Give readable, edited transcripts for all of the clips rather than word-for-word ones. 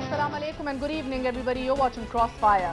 Assalamu alaikum and good evening everybody, you're watching Crossfire।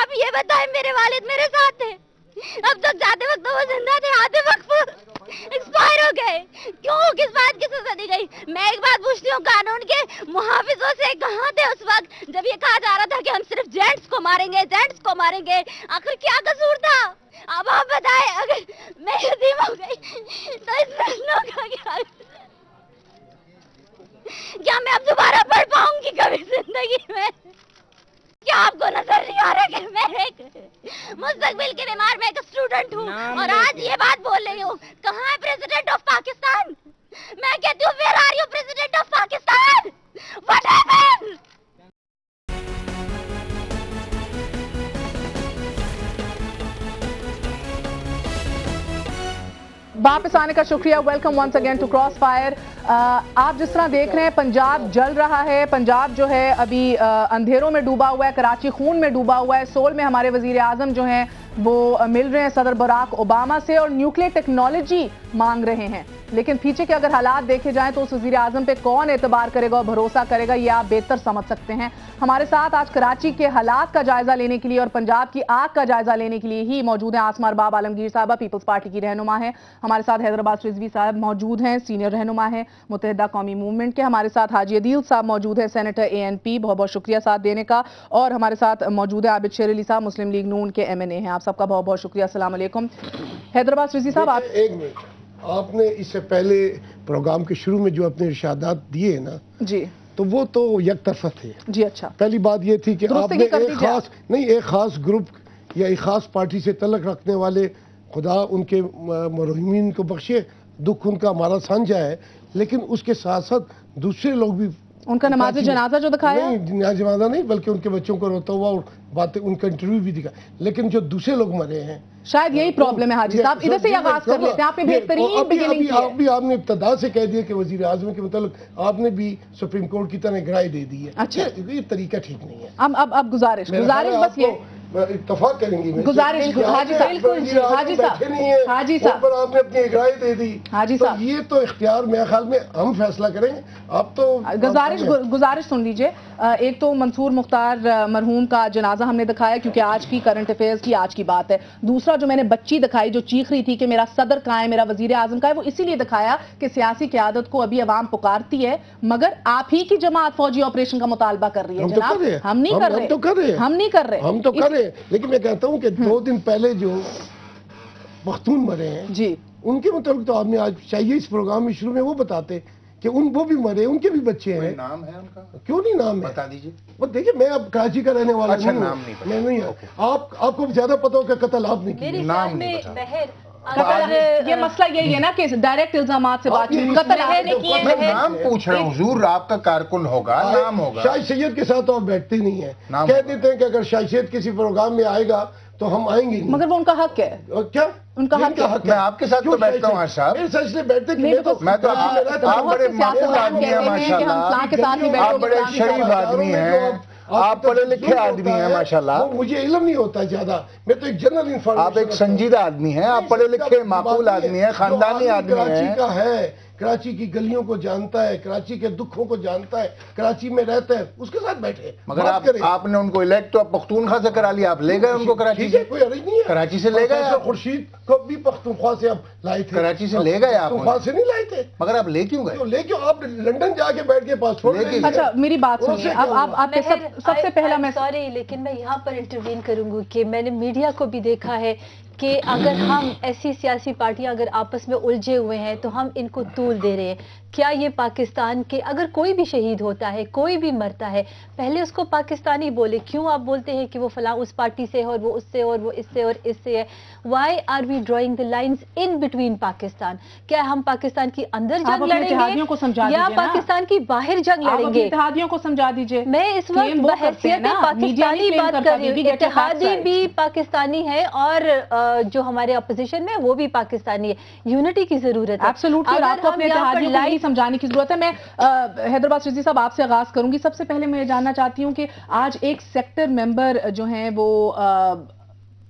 آپ یہ بتائیں میرے والد میرے ساتھ تھے, اب تک جاتے وقت وہ زندہ تھے, آتے وقت ایکسپائر ہو گئے. کیوں, کس بات کی سزا دی گئی؟ میں ایک بات پوچھتی ہوں, قانون کے محافظوں سے کہاں تھے اس وقت جب یہ کہا جا رہا تھا کہ ہم صرف جینٹس کو ماریں گے, جینٹس کو ماریں گے؟ آخر کیا قصور تھا؟ اب آپ بتائیں, اگر میں یتیم ہو گئی تو اس فیصلوں کا کیا میں اب دوبارہ پڑھ پاؤں گی کبھی زندگی میں؟ کیا آپ کو نظر نہیں آ رہا کہ میں ایک مستقبل کے بیمار میں ایک اسٹوڈنٹ ہوں اور آج یہ بات بول رہی ہوں؟ کہاں ہے پریزیڈنٹ آف پاکستان؟ میں کہتی ہوں where are you president of Pakistan? What happen? واپس آنے کا شکریہ. Welcome once again to cross fire. آپ جس طرح دیکھ رہے ہیں پنجاب جل رہا ہے, پنجاب جو ہے ابھی اندھیروں میں ڈوبا ہوا ہے, کراچی خون میں ڈوبا ہوا ہے. سول میں ہمارے وزیر اعظم جو ہیں وہ مل رہے ہیں صدر براک اوباما سے اور نیوکلیئر ٹیکنالوجی مانگ رہے ہیں. لیکن پیچھے کے اگر حالات دیکھے جائیں تو اس وزیر اعظم پہ کون اعتبار کرے گا اور بھروسہ کرے گا, یہ آپ بہتر سمجھ سکتے ہیں. ہمارے ساتھ آج کراچی کے حالات کا جائزہ لینے کے لیے اور پنجاب کی آگ کا جائزہ لینے کے لیے ہی موجود ہیں آسمہ ارباب عالمگیر صاحبہ, پیپلز پارٹی کی رہنما ہیں. ہمارے ساتھ حیدرآباد رضوی صاحب موجود ہیں, سینئر رہنما ہیں متحدہ قومی موومنٹ کے. ہمارے ساتھ حاجی عدیل صاحب موجود ہیں, سینیٹر ANP, بہت بہت شکریہ ساتھ دینے کا. اور ہمارے ساتھ موجود ہے عابد شیر علی صاحب, مسلم لیگ نون کے MNA ہیں. آپ سب کا بہت بہت شکریہ. السلام علیکم. حیدرآباد رضوی صاحب, ایک منٹ, آپ نے اس سے پہلے پروگرام کے شروع میں جو اپنے ارشادات دیے نا جی تو وہ تو یک طرفہ تھے. جی اچھا, پہلی بات یہ تھی کہ آپ نے ایک خاص گروپ یا ایک خاص پارٹی سے تعلق رکھنے والے, خدا ان کے مرحومین کو بخشے, دکھ ان کا ہمارا سانجھا ہے, لیکن اس کے ساتھ ساتھ دوسرے لوگ بھی ان کا نماز جنازہ جو دکھایا, نماز جنازہ نہیں بلکہ ان کے بچوں کو روتا ہوا اور باتیں, ان کا انٹرویو بھی دکھا. لیکن جو دوسرے لوگ مرے ہیں, شاید یہی پرابلم ہے حاجی صاحب, ادھر سے یہ آغاز کر لیتے ہیں. آپ نے بہترین بگننگ کی ہے. آپ نے ابتدا سے کہہ دیا کہ وزیر اعظم کے متعلق آپ نے بھی سپریم کورٹ کی طرح گرائے دے دی ہے. اچھا, یہ طریقہ ٹھیک نہیں ہے. اب گزارش بس یہ اتفاق کریں گی گزارش حاجی صاحب آپ نے اپنی رائے دے دی, حاجی صاحب یہ تو اختیار میرے خیال میں ہم فیصلہ کریں گے. آپ تو گزارش سن لیجئے. ایک تو منصور مختار مرحوم کا جنازہ ہم نے دکھایا کیونکہ آج کی کرنٹ افیئرز کی آج کی بات ہے. دوسرا جو میں نے بچی دکھائی جو چیخ رہی تھی کہ میرا صدر کہاں ہے, میرا وزیر اعظم کہاں ہے, وہ اسی لیے دکھایا کہ سیاسی قیادت کو ابھی عوام پکارتی ہے مگر آپ ہی کی جماعت فوجی آپریشن کا مطالبہ کر رہی ہے. جناب ہم نہیں کر رہے, ہم نہیں کر رہے. لیکن میں کہتا ہوں کہ 2 دن پہلے جو پختون مرے ہیں جی, ان کے مطابق تو آپ نے آج چاہیے اس پروگرام میں شروع میں وہ بتاتے کہ وہ بھی مرے, ان کے بھی بچے ہیں. نام ہے ان کا؟ کیوں نہیں نام ہے, بتا دیجیے. وہ دیکھیں, میں اب کراچی کا رہنے والا اچھا, نام نہیں پتا. میں نہیں, آپ کو زیادہ پتا ہو کہ قتل آپ نے کیا. نام نہیں پتا. یہ مسئلہ یہی ہے نا کہ ڈائریکٹ الزامات سے بات میں نام پوچھ رہا ہوں حضور, آپ کا کارکن ہوگا, نام ہوگا. شاہ سید کے ساتھ آپ بیٹھتے نہیں ہیں, کہہ دیتے ہیں کہ اگر شاہ سید کسی پروگرام میں آئے گا تو ہم آئیں گے, مگر وہ ان کا حق ہے. کیا ان کا حق ہے؟ میں آپ کے ساتھ تو بیٹھتا ہوں صاحب, میں تو آپ بڑے معقول آدمی ہیں ماشاءاللہ, آپ بڑے شریف آدمی ہیں, آپ پڑھے لکھے آدمی ہیں ماشاءاللہ. مجھے علم نہیں ہوتا زیادہ, میں تو ایک جنرل انفارمیشن. آپ ایک سنجیدہ آدمی ہیں, آپ پڑھے لکھے معقول آدمی ہیں, خاندانی آدمی ہیں. کراچی کا ہے, کراچی کی گلیوں کو جانتا ہے, کراچی کے دکھوں کو جانتا ہے, کراچی میں رہتا ہے, اس کے ساتھ بیٹھے. مگر آپ نے ان کو الیکٹ تو پختونخوا سے کرا لیا, آپ لے گئے ان کو کراچی سے. کوئی عرض نہیں ہے, کراچی سے لے گئے. خورشید کو بھی پختونخوا سے آپ لائے تھے, کراچی سے لے گئے, آپ پختونخوا سے نہیں لائے تھے. مگر آپ لے کیوں گئے؟ لے کیوں, آپ لنڈن جا کے بیٹھ کے پاسپورٹ. اچھا میری بات سنیے, اب آپ سب سے پہلا میں سوری لیکن میں یہاں پر انٹروین کروں گی کہ میں نے میڈیا کو بھی دیکھا ہے کہ اگر ہم ایسی سیاسی پارٹیاں اگر آپس میں الجھے ہوئے ہیں تو ہم ان کو طول دے رہے ہیں. کیا یہ پاکستان کے اگر کوئی بھی شہید ہوتا ہے, کوئی بھی مرتا ہے, پہلے اس کو پاکستانی بولے, کیوں آپ بولتے ہیں کہ وہ فلاں اس پارٹی سے اور وہ اس سے اور وہ اس سے اور اس سے ہے؟ Why are we drawing the lines in between Pakistan? کیا ہم پاکستان کی اندر جنگ لڑیں گے یا پاکستان کی باہر جنگ لڑیں گے؟ اتحادیوں کو سمجھا دیجئے. میں اس وقت بحیثیت پاکستانی بات کر رہی ہوں, اتحادی بھی پاکستانی ہے اور جو ہمارے اپوزیشن میں وہ بھی پاکستانی ہے. یونٹی کی ضرورت ہے. ایبسولوٹلی, آپ کو اپنے اتحادیوں کو سمجھانے کی ضرورت ہے. میں حیدرآباد رضوی صاحب آپ سے آغاز کروں گی. سب سے پہلے میں جاننا چاہتی ہوں کہ آج ایک سیکٹر ممبر جو ہیں وہ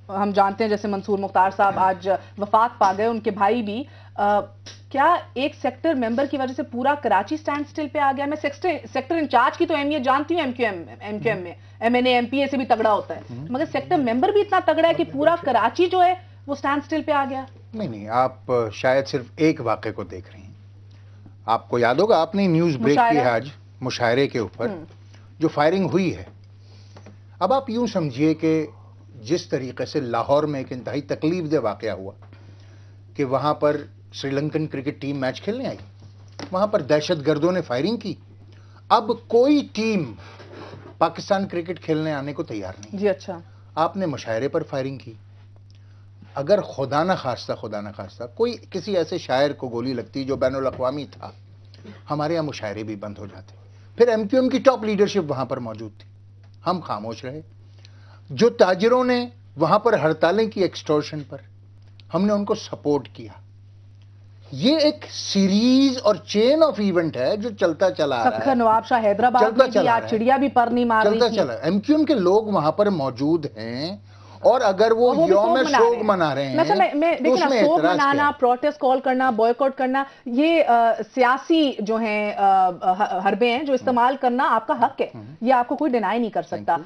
ہم جانتے ہیں جیسے منصور مختار صاحب آج وفات پا گئے, ان کے بھائی بھی کیا ایک سیکٹر ممبر کی وجہ سے پورا کراچی سٹینڈ سٹل پہ آ گیا؟ میں سیکٹر انچارج کی تو اہمیت جانتی ہوں ایم کیو ایم میں، M N A M P A سے بھی تگڑا ہوتا ہے، مگر سیکٹر ممبر بھی اتنا تگڑا ہے کہ پورا کراچی جو ہے وہ سٹینڈ سٹل پہ آ گیا؟ نہیں، آپ شاید صرف ایک واقعے کو دیکھ رہی ہیں. آپ کو یاد ہوگا آپ نے نیوز بریک کی ہے آج مشاعرے کے اوپر جو فائرنگ ہوئی ہے. اب آپ یوں سمجھیے کہ جس طریقے سے لاہور میں ایک انتہائی تکلیف دہ واقعہ ہوا کہ وہاں پر Sri Lankan cricket team match کھیلنے آئی، وہاں پر دہشت گردوں نے فائرنگ کی. اب کوئی ٹیم پاکستان کرکٹ کھیلنے آنے کو تیار نہیں. جی اچھا، آپ نے مشاعرے پر فائرنگ کی. اگر خدا نہ خواستہ کوئی کسی ایسے شاعر کو گولی لگتی جو بین الاقوامی تھا، ہمارے یہاں مشاعرے بھی بند ہو جاتے. پھر ایم کیو ایم کی ٹاپ لیڈرشپ وہاں پر موجود تھی، ہم خاموش رہے. جو تاجروں نے وہاں پر ہڑتالیں کی ایکسٹورشن پر، ہم نے ان کو سپورٹ کیا. یہ ایک سیریز اور چین آف ایونٹ ہے جو چلتا چلا آ رہا ہے. نواب شاہ حیدرآباد میں بھی آج چڑیا بھی پر نہیں مار رہی تھی. چلتا. ایم کیو ایم کے لوگ وہاں پر موجود ہیں اور اگر وہ یوم سوگ منا رہے ہیں تو اس میں سوگ منانا، پروٹیسٹ کال کرنا، بوائیکاٹ کرنا، یہ سیاسی جو ہیں حربے ہیں جو استعمال کرنا آپ کا حق ہے، یہ آپ کو کوئی ڈینائی نہیں کر سکتا.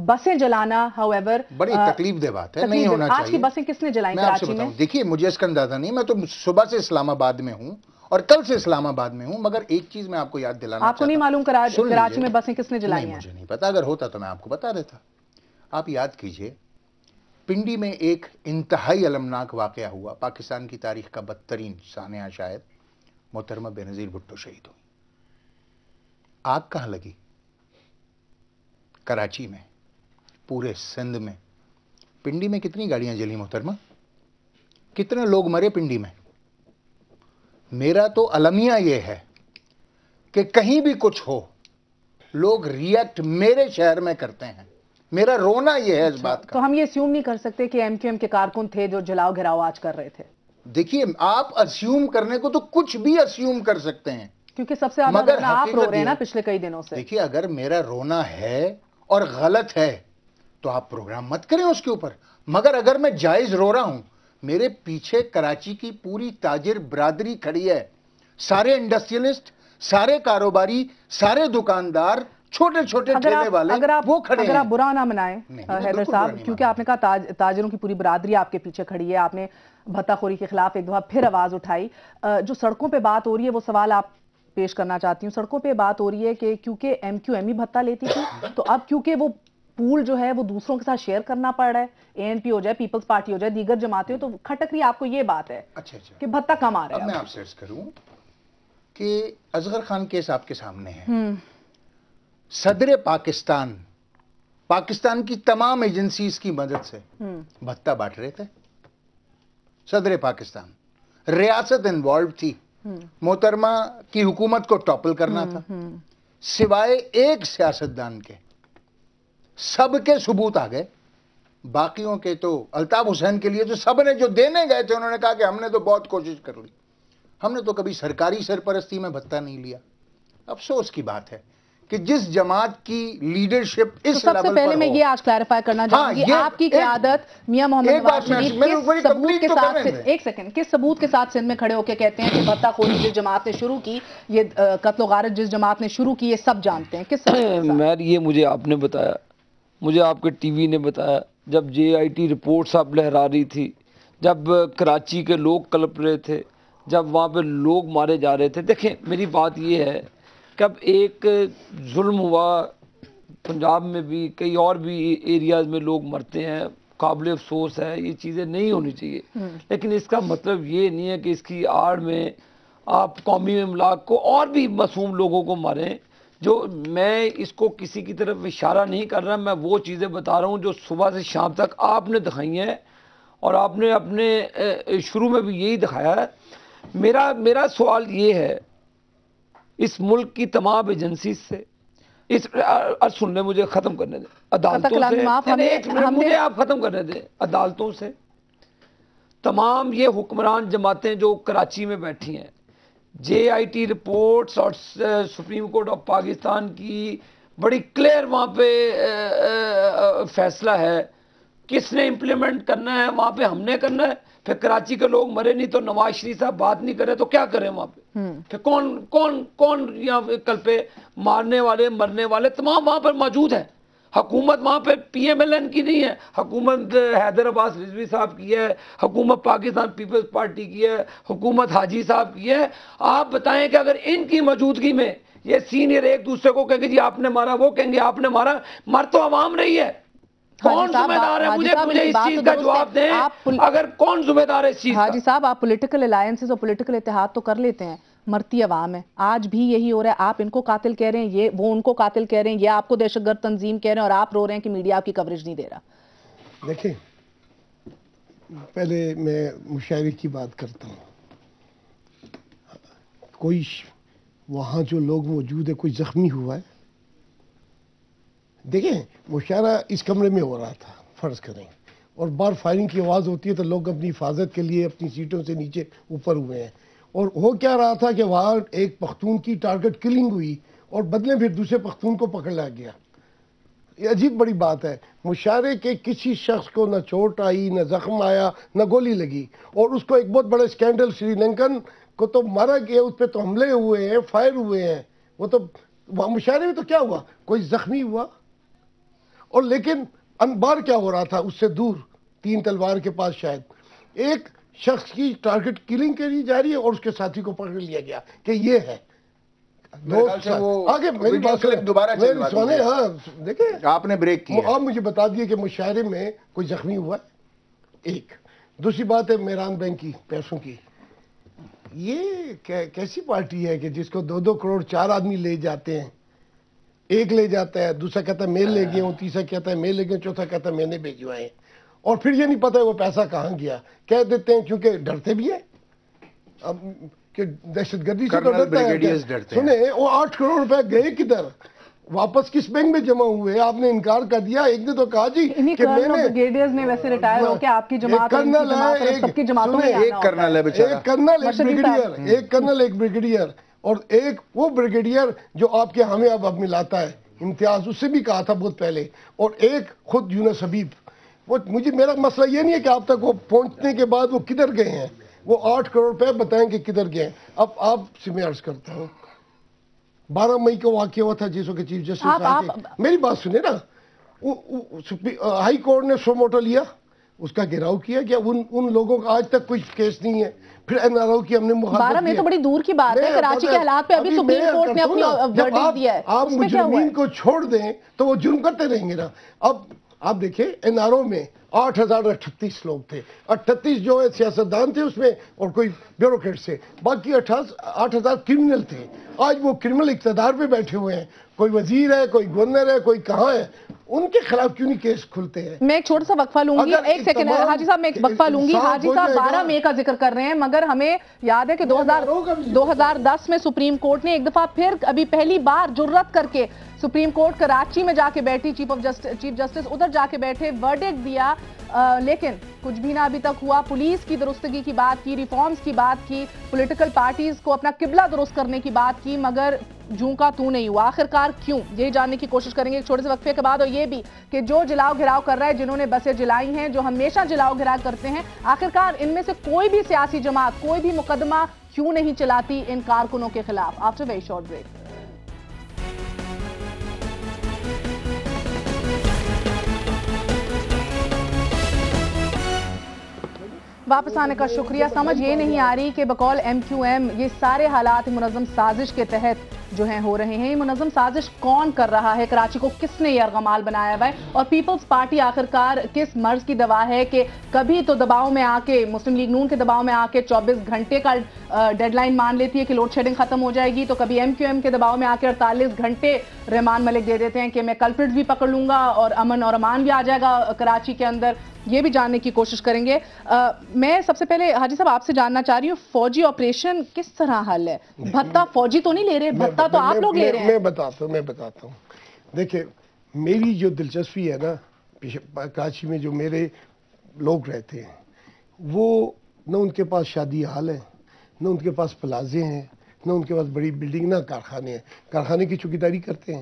بسیں جلانا ہاؤ ایور بڑی تکلیف دہ بات ہے، نہیں ہونا چاہیے. آج کی بسیں کس نے جلائیں کراچی میں؟ دیکھیے مجھے اس کا اندازہ نہیں، میں تو صبح سے اسلام آباد میں ہوں اور کل سے اسلام آباد میں ہوں، مگر ایک چیز میں آپ کو یاد دلانا چاہتا ہوں. آپ کو نہیں معلوم کراچی میں بسیں کس نے جلائی ہیں؟ مجھے نہیں پتا، اگر ہوتا تو میں آپ کو بتا دیتا. آپ یاد کیجئے پنڈی میں ایک انتہائی المناک واقعہ ہوا، پاکستان کی تاریخ کا بدترین سانحہ شاید. محترمہ بے نظیر بھٹو شہید ہوئی. آگ کہاں لگی؟ کراچی میں، پورے سندھ میں. پنڈی میں کتنی گاڑیاں جلی محترمہ؟ کتنے لوگ مرے پنڈی میں؟ میرا تو المیہ یہ ہے کہ کہیں بھی کچھ ہو لوگ ریئیکٹ میرے شہر میں کرتے ہیں. میرا رونا یہ ہے اس بات کا. تو ہم یہ اسیوم نہیں کر سکتے کہ ایم کیو ایم کے کارکن تھے جو جلاؤ گھراؤ آج کر رہے تھے؟ دیکھیے آپ اسیوم کرنے کو تو کچھ بھی اسیوم کر سکتے ہیں، کیونکہ سب سے زیادہ رونا آپ رو رہے ہیں نا پچھلے کئی دنوں سے. دیکھیے اگر میرا رونا ہے اور غلط ہے تو آپ پروگرام مت کریں اس کے اوپر، مگر اگر میں جائز رو رہا ہوں، میرے پیچھے کراچی کی پوری تاجر برادری کھڑی ہے، سارے انڈسٹریلسٹ، سارے کاروباری، سارے دکاندار، چھوٹے چھوٹے ٹھیلے والے، وہ کھڑے ہیں. اگر آپ برا نہ منائیں حیدر صاحب، کیونکہ آپ نے کہا تاجروں کی پوری برادری آپ کے پیچھے کھڑی ہے، آپ نے بھتہ خوری کے خلاف ایک دفعہ پھر آواز اٹھائی. جو سڑکوں پہ بات ہو رہی ہے وہ سوال آپ پیش کرنا چاہتی ہوں. سڑکوں پہ بات ہو رہی ہے کہ کیونکہ ایم کیو ایم ہی بھتہ لیتی تھی تو اب کیونکہ وہ پول جو ہے وہ دوسروں کے ساتھ شیئر کرنا پڑ رہا ہے، اے این پی ہو جائے، پیپلز پارٹی ہو جائے، دیگر جماعتیں ہو، تو کھٹک رہی آپ کو یہ بات ہے کہ بھتہ کم آ رہا ہے. اب میں آپ سے عرض کروں کہ اصغر خان کیس آپ کے سامنے ہے. صدر پاکستان کی تمام ایجنسیز کی مدد سے بھتہ بانٹ رہے تھے. صدر پاکستان، ریاست انوالوڈ تھی، محترمہ کی حکومت کو ٹاپل کرنا تھا. سوائے ایک سیاستدان کے سب کے ثبوت آ گئے. باقیوں کے تو الطاف حسین کے لیے تو سب نے جو دینے گئے تھے انہوں نے کہا کہ ہم نے تو بہت کوشش کر لی، ہم نے تو کبھی سرکاری سرپرستی میں بھتہ نہیں لیا. افسوس کی بات ہے کہ جس جماعت کی لیڈرشپ اس لیول پر ہو. سب سے پہلے میں یہ آج کلیریفائی کرنا چاہوں گی، آپ کی قیادت میاں محمد نواز شریف کس ثبوت کے ساتھ، ایک سیکنڈ، کس ثبوت کے ساتھ سندھ میں کھڑے ہو کے کہتے ہیں کہ بھتہ خوری جس جماعت نے شروع کی، یہ قتل و غارت جس جماعت نے شروع کی، یہ سب جانتے ہیں؟ کس میر یہ مجھے آپ نے بتایا، مجھے آپ کے ٹی وی نے بتایا، جب جے آئی ٹی رپورٹس آپ لہرا رہی تھی، جب کراچی کے لوگ کلپ رہے تھے، جب وہاں پہ لوگ مارے جا رہے تھے. دیکھیں میری بات یہ ہے کہ اب ایک ظلم ہوا پنجاب میں بھی، کئی اور بھی ایریاز میں لوگ مرتے ہیں، قابل افسوس ہے، یہ چیزیں نہیں ہونی چاہیے. لیکن اس کا مطلب یہ نہیں ہے کہ اس کی آڑ میں آپ قومی املاک کو اور بھی معصوم لوگوں کو ماریں. جو میں اس کو کسی کی طرف اشارہ نہیں کر رہا، میں وہ چیزیں بتا رہا ہوں جو صبح سے شام تک آپ نے دکھائی ہیں اور آپ نے اپنے شروع میں بھی یہی دکھایا ہے. میرا سوال یہ ہے اس ملک کی تمام ایجنسی سے، اس سن لیں، مجھے ختم کرنے دیں. عدالتوں سے، مجھے آپ ختم کرنے دیں. عدالتوں سے تمام یہ حکمران جماعتیں جو کراچی میں بیٹھی ہیں، جے آئی ٹی رپورٹس اور سپریم کورٹ آف پاکستان کی بڑی کلیئر وہاں پہ فیصلہ ہے کس نے امپلیمنٹ کرنا ہے وہاں پہ ہم نے کرنا ہے. پھر کراچی کے لوگ مرے نہیں تو نواز شریف صاحب بات نہیں کرے تو کیا کریں وہاں پہ؟ پھر کون یہاں کل پہ مارنے والے مرنے والے تمام وہاں پر موجود ہیں. حکومت وہاں پہ پی ایم ایل این کی نہیں ہے, حکومت حیدر عباس رضوی صاحب کی ہے, حکومت پاکستان پیپلز پارٹی کی ہے, حکومت حاجی صاحب کی ہے. آپ بتائیں کہ اگر ان کی موجودگی میں یہ سینئر ایک دوسرے کو کہیں گے جی آپ نے مارا, وہ کہیں گے آپ نے مارا, مر تو عوام رہی ہے. کون ذمہ دار ہے؟ مجھے اس چیز کا جواب دیں. اگر کون ذمہ دار ہے اس چیز کا؟ حاجی صاحب آپ پولیٹیکل الائنسز اور پولیٹیکل اتحاد تو کر لیتے ہیں, مرتی عوام ہے. آج بھی یہی ہو رہا ہے, آپ ان کو قاتل کہہ رہے ہیں, یہ وہ ان کو قاتل کہہ رہے ہیں, یہ آپ کو دہشت گرد تنظیم کہہ رہے ہیں, اور آپ رو رہے ہیں کہ میڈیا آپ کی کوریج نہیں دے رہا. دیکھیں, پہلے میں مشاعرے کی بات کرتا ہوں. کوئی وہاں جو لوگ موجود ہے کوئی زخمی ہوا ہے؟ دیکھیں, مشاعرہ اس کمرے میں ہو رہا تھا فرض کریں, اور بار فائرنگ کی آواز ہوتی ہے تو لوگ اپنی حفاظت کے لیے اپنی سیٹوں سے نیچے اوپر ہوئے ہیں. اور ہو کیا رہا تھا کہ وہاں ایک پختون کی ٹارگٹ کلنگ ہوئی اور بدلے پھر دوسرے پختون کو پکڑ لیا گیا. یہ عجیب بڑی بات ہے. مشاعرے کے کسی شخص کو نہ چوٹ آئی, نہ زخم آیا, نہ گولی لگی, اور اس کو ایک بہت بڑے اسکینڈل سری لنکن کو تو مارا گیا, اس پہ تو حملے ہوئے ہیں, فائر ہوئے ہیں. وہ تو مشاعرے میں تو کیا ہوا, کوئی زخمی ہوا. اور لیکن انبار کیا ہو رہا تھا اس سے دور, 3 تلوار کے پاس شاید ایک شخص کی ٹارگٹ کلنگ کری جا رہی ہے اور اس کے ساتھی کو پکڑ لیا گیا کہ یہ ہے. آگے میری بات دوبارہ سونے. ہاں دیکھیں, آپ نے بریک کیا, آپ مجھے بتا دیے کہ مشاعرے میں کوئی زخمی ہوا ہے. ایک دوسری بات ہے میران بینک کی پیسوں کی. یہ کیسی پارٹی ہے کہ جس کو 2-2 کروڑ 4 آدمی لے جاتے ہیں, ایک لے جاتا ہے, دوسرا کہتا ہے میں لے گیا ہوں, تیسرا کہتا ہے میں لے گیا, چوتھا کہتا ہے میں نے بھیجوائے ہیں, اور پھر یہ نہیں پتا ہے وہ پیسہ کہاں گیا. کہہ دیتے ہیں کیونکہ ڈرتے بھی ہیں, اب کہ دہشت گردی سے تو ڈرتا ہے. سنیں, وہ 8 کروڑ روپے گئے کدھر, واپس کس بینک میں جمع ہوئے؟ آپ نے انکار کر دیا. ایک نے تو کہا جی کہ میں نے بریگیڈیئرز نے ویسے ریٹائر ہو کے آپ کی جماعت سب کی جماعتوں میں ایک کرنل ہے بیچارہ, ایک کرنل ایک بریگیڈیئر, ایک کرنل ایک بریگیڈیئر, اور ایک وہ بریگیڈیئر جو آپ کے ہمیں اب ملاتا ہے امتیاز, اس سے بھی کہا تھا بہت پہلے, اور ایک خود یونس حبیب. وہ مجھے میرا مسئلہ یہ نہیں ہے کہ آپ تک وہ پہنچنے کے بعد وہ کدھر گئے ہیں, وہ 8 کروڑ روپے بتائیں کہ کدھر گئے ہیں. اب آپ سے میں عرض کرتا ہوں, 12 مئی کو واقعہ ہوا تھا جسوں کے چیف جسٹس, میری بات سنیں نا, ہائی کورٹ نے سو موٹو لیا, اس کا گھیراؤ کیا گیا. ان لوگوں کا آج تک کوئی کیس نہیں ہے. پھر این آر او کی ہم نے مخالفت 12 مئی تو بڑی دور کی بات ہے, کراچی کے حالات پہ ابھی سپریم کورٹ نے اپنی ورڈکٹ دیا ہے. آپ مجرمین کو چھوڑ دیں تو وہ جرم کرتے رہیں گے نا. اب آپ دیکھیں این آر او میں 8,038 لوگ تھے, 38 جو ہے سیاستدان تھے اس میں اور کوئی بیوروکریٹ سے, باقی 8,000 کرمنل تھے. آج وہ کرمنل اقتدار پہ بیٹھے ہوئے ہیں, کوئی وزیر ہے, کوئی گورنر ہے, کوئی کہاں ہے, ان کے خلاف کیوں نہیں کیس کھلتے ہیں؟ میں ایک چھوٹا سا وقفہ لوں گی, ایک سیکنڈ حاجی صاحب, میں ایک وقفہ لوں گی. حاجی صاحب 12 مئی کا ذکر کر رہے ہیں, مگر ہمیں یاد ہے کہ 2010 میں سپریم کورٹ نے ایک دفعہ پھر ابھی پہلی بار جرت کر کے سپریم کورٹ کراچی میں جا کے بیٹھی, چیف جسٹس ادھر جا کے بیٹھے, ورڈکٹ دیا, لیکن کچھ بھی نہ ابھی تک ہوا. پولیس کی درستگی کی بات کی, ریفارمز کی بات کی, پولیٹیکل پارٹیز کو اپنا قبلہ درست کرنے کی بات کی, مگر جوں کا تو نہیں ہوا. آخرکار کیوں, یہ جاننے کی کوشش کریں گے ایک چھوٹے سے وقفے کے بعد. اور یہ بھی کہ جو جلاؤ گھراؤ کر رہا ہے, جنہوں نے بسیں جلائی ہیں, جو ہمیشہ جلاؤ گھراؤ کرتے ہیں, آخرکار ان میں سے کوئی بھی سیاسی جماعت کوئی بھی مقدمہ کیوں نہیں چلاتی ان کارکنوں کے خلاف؟ After very short break. واپس آنے کا شکریہ. سمجھ یہ نہیں آ رہی کہ بقول ایم کیو ایم یہ سارے حالات منظم سازش کے تحت جو ہیں ہو رہے ہیں. یہ منظم سازش کون کر رہا ہے؟ کراچی کو کس نے یہ ارغمال بنایا ہوا ہے؟ اور پیپلز پارٹی آخرکار کس مرض کی دوا ہے کہ کبھی تو دباؤ میں آ کے, مسلم لیگ نون کے دباؤ میں آ کے 24 گھنٹے کا ڈیڈ لائن مان لیتی ہے کہ لوڈ شیڈنگ ختم ہو جائے گی, تو کبھی ایم کیو ایم کے دباؤ میں آ کے 48 گھنٹے رحمان ملک دے دیتے ہیں کہ میں کلپرٹ بھی پکڑ لوں گا اور امن اور امان بھی آ جائے گا کراچی کے اندر. یہ بھی جاننے کی کوشش کریں گے. میں سب سے پہلے حاجی صاحب آپ سے جاننا چاہ رہی ہوں, فوجی آپریشن کس طرح حل ہے؟ بھتہ فوجی تو نہیں لے رہے, بھتہ تو آپ لوگ لے رہے ہیں. میں بتاتا ہوں. دیکھیں, میری جو دلچسپی ہے نا کراچی میں, جو میرے لوگ رہتے ہیں, وہ نہ ان کے پاس شادی حال ہے, نہ ان کے پاس پلازے ہیں, نہ ان کے پاس بڑی بلڈنگ, نہ کارخانے ہیں. کارخانے کی چوکیداری کرتے ہیں.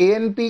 ANP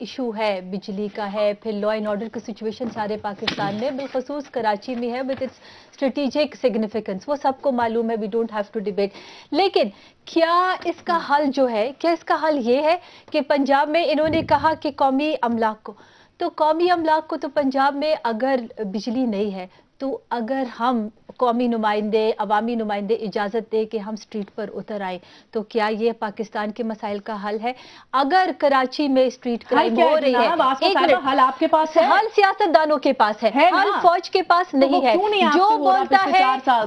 ایشو ہے بجلی کا ہے, پھر لا اینڈ آرڈر کی سچویشن سارے پاکستان میں بالخصوص کراچی میں ہے وتھ اٹس اسٹریٹجک سگنیفیکنس, وہ سب کو معلوم ہے, we don't have to debate. لیکن کیا اس کا حل جو ہے, کیا اس کا حل یہ ہے کہ پنجاب میں انہوں نے کہا کہ قومی املاک کو, تو قومی املاک کو تو پنجاب میں اگر بجلی نہیں ہے تو اگر ہم قومی نمائندے, عوامی نمائندے اجازت دے کہ ہم اسٹریٹ پر اتر آئیں تو کیا یہ پاکستان کے مسائل کا حل ہے؟ اگر کراچی میں اسٹریٹ کرائم ہو رہی ہے, حل آپ کے پاس ہے, حل سیاست دانوں کے پاس ہے, حل فوج کے پاس نہیں ہے. جو بولتا ہے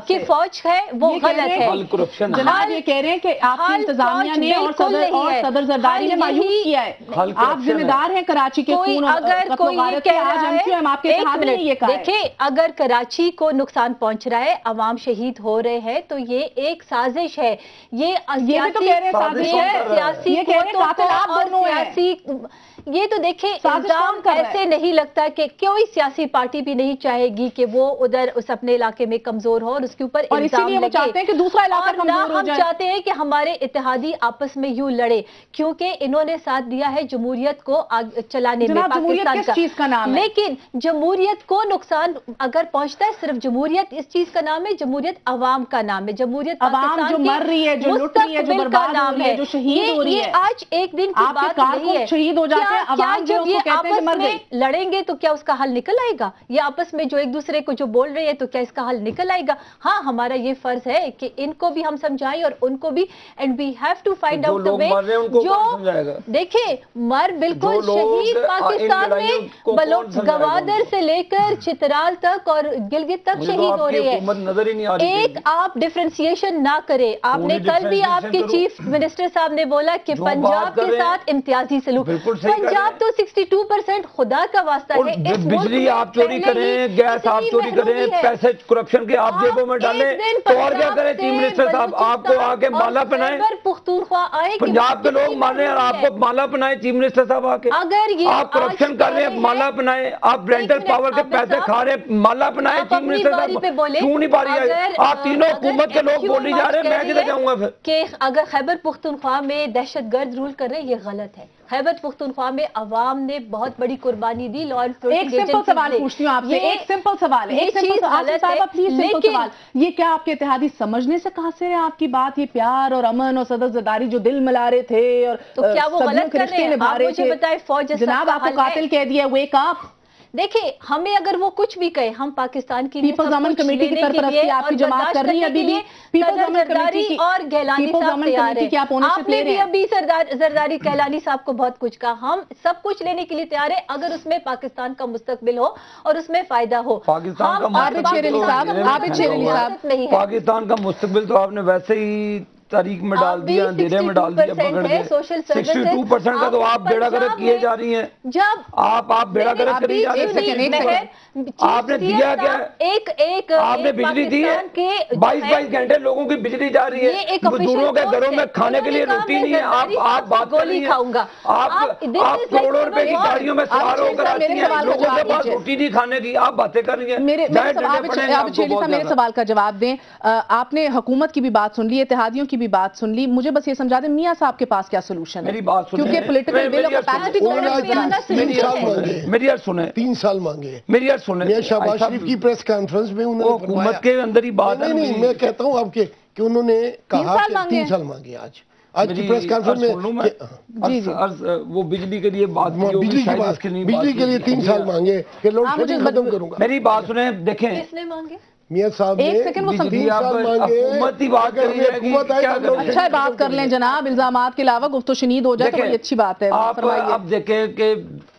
کہ فوج ہے وہ غلط ہے. جناب یہ کہہ رہے ہیں کہ آپ کی انتظامیہ نے اور صدر زرداری نے مایوس کیا ہے, آپ ذمہ دار ہیں کراچی کے خون اور قتل و غارت کے. آج ایم کیو ایم آپ کے اتحاد نے یہ کہا ہے. دیکھیں اگر کراچی کو نقصان پہنچ رہا ہے, عوام شہید ہو رہے ہیں, تو یہ ایک سازش ہے. یہ یہ تو دیکھیں الزام ایسے نہیں لگتا کہ کوئی سیاسی پارٹی بھی نہیں چاہے گی کہ وہ ادھر اس اپنے علاقے میں کمزور ہو اور اس کے اوپر الزام لگے, چاہتے ہیں کہ دوسرا علاقہ کمزور ہو جائے. ہم چاہتے ہیں کہ ہمارے اتحادی آپس میں یوں لڑے, کیونکہ انہوں نے ساتھ دیا ہے جمہوریت کو چلانے میں پاکستان کا. چیز کا نام ہے, لیکن جمہوریت کو نقصان اگر پہنچتا ہے, صرف جمہوریت اس چیز کا نام ہے, جمہوریت عوام کا نام ہے, جمہوریت عوام جو مر رہی ہے, جو لٹ رہی ہے, جو برباد ہو رہی ہے, جو شہید ہو رہی ہے. یہ آج ایک دن کی بات نہیں ہے. شہید ہو جاتے ہیں, عوام جب یہ آپس میں لڑیں گے تو کیا اس کا حل نکل آئے گا؟ یہ آپس میں جو ایک دوسرے کو جو بول رہے ہیں تو کیا اس کا حل نکل آئے گا؟ ہاں ہمارا یہ فرض ہے کہ ان کو بھی ہم سمجھائیں اور ان کو بھی, and we have to find out the way. جو دیکھیں مر بالکل شہید پاکستان میں بلوچ گوادر سے لے کر چترال تک اور گلگت تک شہید ہو رہے ہیں. ایک آپ ڈفرینسیشن نہ کرے. آپ نے کل بھی آپ کے چیف منسٹر صاحب نے بولا کہ پنجاب کے ساتھ امتیازی سلوک. پنجاب تو 62% خدا کا واسطہ ہے. بجلی آپ چوری کریں, گیس آپ چوری کریں, پیسے کرپشن کے آپ جیبوں میں ڈالیں, تو اور کیا کریں چیف منسٹر صاحب؟ آپ کو آگے مالا پہنائیں, پختونخوا آئے, پنجاب کے لوگ مانے اور آپ کو مالا پہنائیں چیف منسٹر صاحب آ کے. اگر آپ کرپشن کر رہے ہیں مالا پہنائیں, آپ رینٹل پاور کے پیسے کھا رہے ہیں مالا پہنائیں چیف منسٹر صاحب. کیوں نہیں پا رہی ہے؟ آپ تینوں حکومت کے لوگ بولی جا رہے ہیں, میں کدھر جاؤں گا پھر؟ کہ اگر خیبر پختونخوا میں دہشت گرد رول کر رہے ہیں, یہ غلط ہے. خیبر پختونخوا میں عوام نے بہت بڑی قربانی دی. لا ایک سمپل سوال پوچھتی ہوں آپ سے, ایک سمپل سوال ہے, یہ کیا آپ کے اتحادی سمجھنے سے کہاں سے آپ کی بات, یہ پیار اور امن اور صدر زرداری جو دل ملا رہے تھے اور تو کیا وہ غلط کر رہے ہیں؟ آپ مجھے بتائیں, فوج جناب آپ کو قاتل کہہ دیا, ویک اپ. دیکھیں ہمیں اگر وہ کچھ بھی کہے, ہم پاکستان کی پیپلز امن کمیٹی کی سرپرستی آپ کی جماعت کر رہی ہے, ابھی بھی پیپلز امن کمیٹی کی اور گیلانی صاحب تیار ہے. آپ نے بھی ابھی زرداری گیلانی صاحب کو بہت کچھ کہا, ہم سب کچھ لینے کے لیے تیار ہے اگر اس میں پاکستان کا مستقبل ہو اور اس میں فائدہ ہو. پاکستان کا مستقبل تو آپ نے ویسے ہی تاریخ میں ڈال دیا, اندھیرے میں ڈال دیا پکڑ کے. 62% کا تو آپ بیڑا گرک کیے جا رہی ہیں. جب آپ بیڑا گرک کری جا رہی ہیں. آپ نے دیا کیا؟ آپ نے بجلی دی ہے, 22 گھنٹے لوگوں کی بجلی جا رہی ہے, مزدوروں کے گھروں میں کھانے کے لیے روٹی نہیں ہے. آپ بات کر رہی ہیں, آپ کروڑوں روپے کی گاڑیوں میں سوار ہو کر آتی ہیں, لوگوں کے پاس روٹی نہیں کھانے کی, آپ باتیں کر رہی ہیں. میرے سوال کا جواب دیں. آپ نے حکومت کی بھی بات سن لی, اتحادیوں کی بھی بات سن لی, مجھے بس یہ سمجھا دیں میاں صاحب کے پاس کیا سولوشن ہے؟ میری بات سنیں, کیونکہ پولیٹیکل ول اور کیپیسٹی میری عرض سنیں, 3 سال مانگے, میری عرض سنیں. میاں شہباز شریف کی پریس کانفرنس میں انہوں نے حکومت کے اندر ہی بات ہے. نہیں میں کہتا ہوں آپ کے کہ انہوں نے کہا کہ 3 سال مانگے. آج کی پریس کانفرنس میں وہ بجلی کے لیے بات, بجلی کے لیے 3 سال مانگے کہ لوڈ شیڈنگ ختم کروں گا. میری بات سنیں, دیکھیں کس نے مانگے؟ میاں صاحب نے 3 سال مانگے. حکومت ہی بات کر رہی ہے, اچھا بات کر لیں جناب, الزامات کے علاوہ گفت و شنید ہو جائے تو بڑی اچھی بات ہے. آپ دیکھیں کہ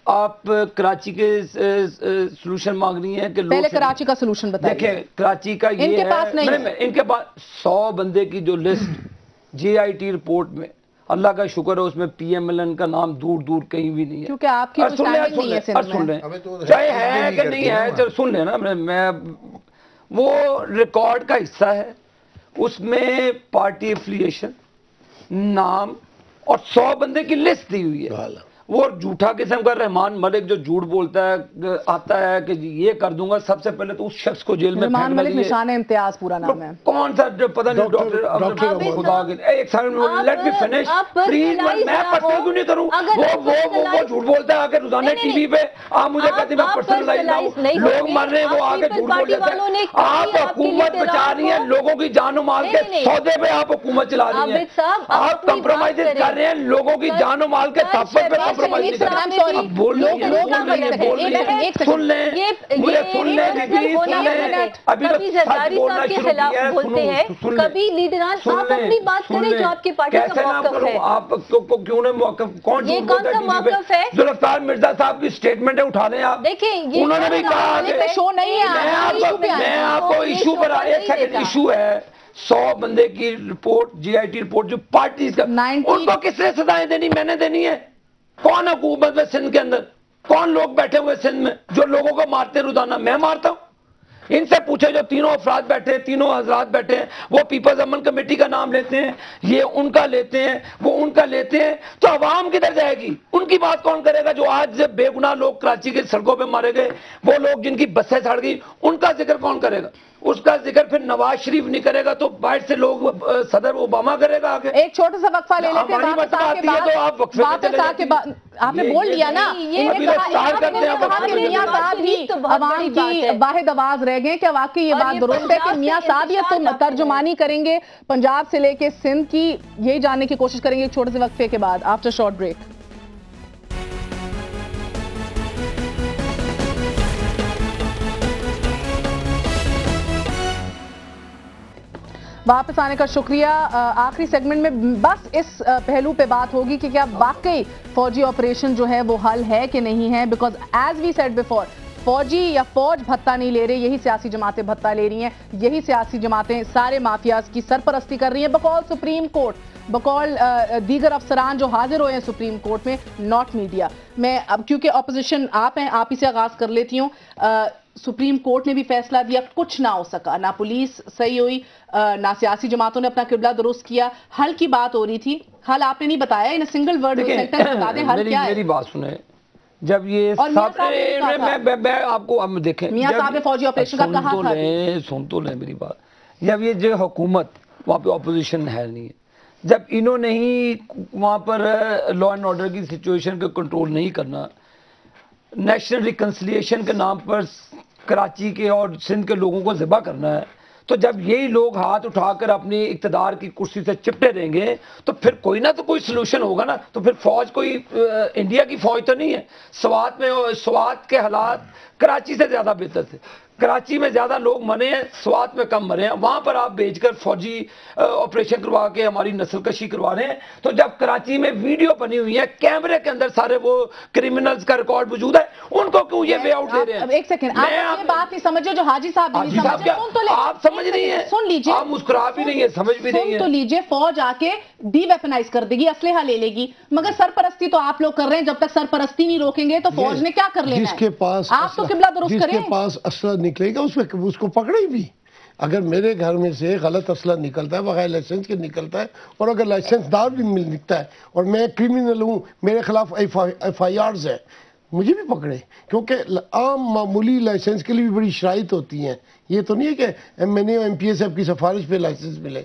آپ کراچی کے سلوشن مانگ رہی ہیں کہ پہلے کراچی کا سلوشن بتائیں. دیکھیں کراچی کا یہ ہے, ان کے پاس 100 بندے کی جو لسٹ جے آئی ٹی رپورٹ میں, اللہ کا شکر ہے اس میں پی ایم ایل این کا نام دور دور کہیں بھی نہیں ہے. کیونکہ آپ کی سن لیں چاہے ہے کہ نہیں ہے, چلو سن لیں نا. میں وہ ریکارڈ کا حصہ ہے, اس میں پارٹی افیلیشن, نام اور 100 بندے کی لسٹ دی ہوئی ہے. وہ جھوٹا قسم کا رحمان ملک جو جھوٹ بولتا ہے آتا ہے کہ یہ کر دوں گا، سب سے پہلے تو اس شخص کو جیل میں رحمان ملک نشان امتیاز پورا نام ہے. کون سا پتہ نہیں ڈاکٹر خدا کے ایک second let me finish please. میں پرسنل کیوں نہیں کروں؟ وہ جھوٹ بولتا ہے آ کے روزانہ ٹی وی پہ. آپ مجھے کہتے ہیں میں پرسنلائز نہ ہوں. لوگ مر رہے ہیں وہ آ کے جھوٹ بول دیتے ہیں. آپ حکومت بچا رہی ہیں لوگوں کی جان و مال کے سودے پہ آپ حکومت چلا رہی ہیں. آپ کمپرومائز کر رہے ہیں لوگوں کی جان و مال کے تحفظ پہ کمپرومائز نہیں کر رہے. کبھی لیڈران آپ اپنی بات کریں جو آپ کی پارٹی کا موقف ہے. آپ کو کیوں نے موقف کون سا موقف ہے؟ ذوالفقار مرزا صاحب کی سٹیٹمنٹ اٹھا لیں آپ. دیکھیں انہوں نے بھی کہا کہ شو نہیں ہے. میں آپ کو ایشو پر ایک سیکنڈ ایشو ہے 100 بندے کی report G I T report جو پارٹیز کا ان کو کس نے سزائیں دینی؟ میں نے دینی ہے. کون حکومت میں سندھ کے اندر کون لوگ بیٹھے ہوئے سندھ میں جو لوگوں کو مارتے روزانہ؟ میں مارتا ہوں. ان سے پوچھے جو تینوں افراد بیٹھے ہیں، تینوں حضرات بیٹھے ہیں، وہ پیپلز امن کمیٹی کا نام لیتے ہیں، یہ ان کا لیتے ہیں، وہ ان کا لیتے ہیں، تو عوام کدھر جائے گی؟ ان کی بات کون کرے گا؟ جو آج بے گناہ لوگ کراچی کے سڑکوں پہ مارے گئے، وہ لوگ جن کی بسیں سڑ گئی، ان کا ذکر کون کرے گا؟ اس کا ذکر پھر نواز شریف نہیں کرے گا تو باہر سے لوگ صدر اوباما کرے گا آگے. ایک چھوٹا سا وقفہ لے لیتے ہیں. آپ نے بول لیا نا میاں صاحب ہی عوام کی واحد آواز رہ گئے. کیا واقعی یہ بات درست ہے کہ میاں صاحب یہ تو ترجمانی کریں گے پنجاب سے لے کے سندھ کی؟ یہی جاننے کی کوشش کریں گے ایک چھوٹے سے وقفے کے بعد آفٹر شارٹ بریک. واپس آنے کا شکریہ. آخری سیگمنٹ میں بس اس پہلو پہ بات ہوگی کہ کیا واقعی فوجی آپریشن جو ہے وہ حل ہے کہ نہیں ہے. Because as we said before فوجی یا فوج بھتہ نہیں لے رہے، یہی سیاسی جماعتیں بھتہ لے رہی ہیں. یہی سیاسی جماعتیں سارے مافیاز کی سرپرستی کر رہی ہیں بقول سپریم کورٹ، بقول دیگر افسران جو حاضر ہوئے ہیں سپریم کورٹ میں، ناٹ میڈیا. میں اب کیونکہ اپوزیشن آپ ہیں، آپ ہی سے آغاز کر لیتی ہوں. سپریم کورٹ نے بھی فیصلہ دیا، کچھ نہ ہو سکا، نہ پولیس صحیح ہوئی، نہ سیاسی جماعتوں نے اپنا قبلہ درست کیا. حل کی بات ہو رہی تھی، حل آپ نے نہیں بتایا. ان سنگل ورڈ سینٹنس بتا دیں حل کیا ہے. میری بات سنیں. جب یہ میں آپ کو دیکھیں میاں صاحب نے فوجی آپریشن کا کہا تھا. سن تو لیں میری بات. جب یہ جو حکومت وہاں پہ اپوزیشن ہے نہیں ہے، جب انہوں نے ہی وہاں پر لا اینڈ آرڈر کی سچویشن کو کنٹرول نہیں کرنا، نیشنل ریکنسیلیشن کے نام پر کراچی کے اور سندھ کے لوگوں کو ذبح کرنا ہے، تو جب یہی لوگ ہاتھ اٹھا کر اپنی اقتدار کی کرسی سے چپٹے رہیں گے تو پھر کوئی نہ تو کوئی سلوشن ہوگا نا. تو پھر فوج کوئی انڈیا کی فوج تو نہیں ہے. سوات کے حالات کراچی سے زیادہ بہتر تھے. کراچی میں زیادہ لوگ مرے ہیں، سوات میں کم مرے ہیں. وہاں پر آپ بھیج کر فوجی آپریشن کروا کے ہماری نسل کشی کروا رہے ہیں. تو جب کراچی میں ویڈیو بنی ہوئی ہے، کیمرے کے اندر سارے وہ کرمنلز کا ریکارڈ موجود ہے، ان کو کیوں یہ وے آؤٹ دے رہے ہیں؟ ایک سیکنڈ، آپ یہ بات نہیں سمجھے جو حاجی صاحب نہیں سمجھے. آپ سمجھ نہیں ہیں، سن لیجئے، آپ مسکرا بھی نہیں ہیں، سمجھ بھی نہیں ہیں. سن تو لیجئے، فوج آ کے ڈی ویپنائز کر دے گی، اسلحہ لے لے گی، مگر سرپرستی تو آپ لوگ کر رہے ہیں. جب تک سرپرستی نہیں روکیں گے تو فوج نے کیا کر لینا ہے؟ جس کے پاس آپ تو قبلہ درست کریں. جس کے پاس اسلحہ نکلے گا اس کو پکڑے بھی. اگر میرے گھر میں سے غلط اسلحہ نکلتا ہے، بغیر لائسنس کے نکلتا ہے، اور اگر لائسنس دار بھی نکلتا ہے اور میں کرمنل ہوں، میرے خلاف ایف آئی آرز ہے، مجھے بھی پکڑے. کیونکہ عام معمولی لائسنس کے لیے بھی بڑی شرائط ہوتی ہیں. یہ تو نہیں ہے کہ ایم این اے اور ایم پی ایس ایف کی سفارش پہ لائسنس ملے.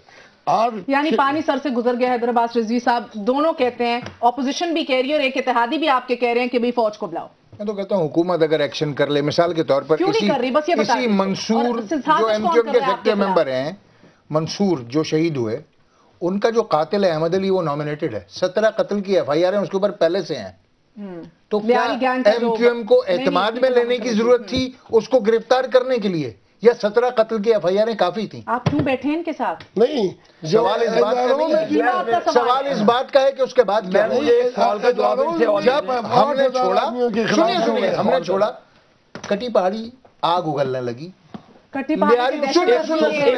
یعنی پانی سر سے گزر گیا. حیدرآباد رضوی صاحب دونوں کہتے ہیں، اپوزیشن بھی کہہ رہی ہے اور ایک اتحادی بھی آپ کے کہہ رہے ہیں کہ بھئی فوج کو بلاؤ. میں تو کہتا ہوں حکومت اگر ایکشن کر لے، مثال کے طور پر اسی منصور جو ایم کیو ایم کے سیکٹر ممبر ہیں، منصور جو شہید ہوئے، ان کا جو قاتل ہے احمد علی، وہ نامینیٹڈ ہے. 17 قتل کی ایف آئی آر ہیں اس کے اوپر پہلے سے ہیں. تو کیا ایم کیو ایم کو اعتماد میں لینے کی ضرورت تھی اس کو گرفتار کرنے کے لیے، یا 17 قتل کی ایف آئی آریں کافی تھیں؟ آپ کیوں بیٹھے ہیں ان کے ساتھ؟ نہیں، سوال اس بات کا ہے کہ اس کے بعد کیا جب ہم نے چھوڑا کٹی پہاڑی آگ اگلنے لگی،